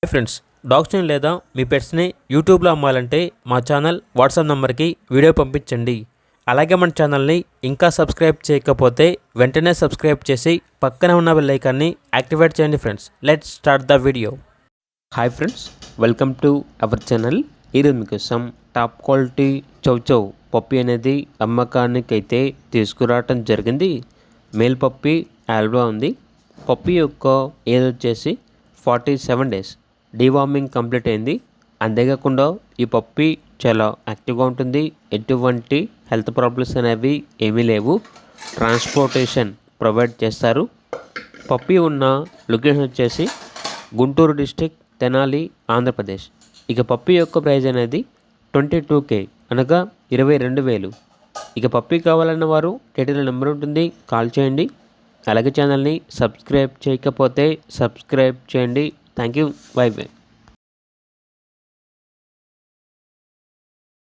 Hi friends, డాగ్స్ని లేదా మీ పెట్స్ని యూట్యూబ్లో అమ్మాలంటే మా ఛానల్ వాట్సాప్ నెంబర్కి వీడియో పంపించండి. అలాగే మన ఛానల్ని ఇంకా సబ్స్క్రైబ్ చేయకపోతే వెంటనే సబ్స్క్రైబ్ చేసి పక్కనే ఉన్న బెల్ ఐకాన్ని యాక్టివేట్ చేయండి. Friends, let's start the video. Hi friends, welcome to our channel. ఈరోజు మీకోసం టాప్ క్వాలిటీ చౌచౌ పప్పి అనేది అమ్మకానికి అయితే తీసుకురావటం జరిగింది. మేల్ పప్పి ఆల్బా ఉంది. పప్పి యొక్క ఏజ్ వచ్చేసి 47 డేస్. డీవార్మింగ్ కంప్లీట్ అయింది. అంతేకాకుండా ఈ పప్పి చాలా యాక్టివ్గా ఉంటుంది. ఎటువంటి హెల్త్ ప్రాబ్లమ్స్ అనేవి ఏమీ లేవు. ట్రాన్స్పోర్టేషన్ ప్రొవైడ్ చేస్తారు. పప్పి ఉన్న లొకేషన్ వచ్చేసి గుంటూరు డిస్టిక్, తెనాలి, ఆంధ్రప్రదేశ్. ఇక పప్పి యొక్క ప్రైజ్ అనేది 22K, అనగా 22,000. ఇక పప్పి కావాలన్న వారు టైటిల్ నెంబర్ ఉంటుంది, కాల్ చేయండి. అలాగే ఛానల్ని సబ్స్క్రైబ్ చేయకపోతే సబ్స్క్రైబ్ చేయండి. Thank you. By by.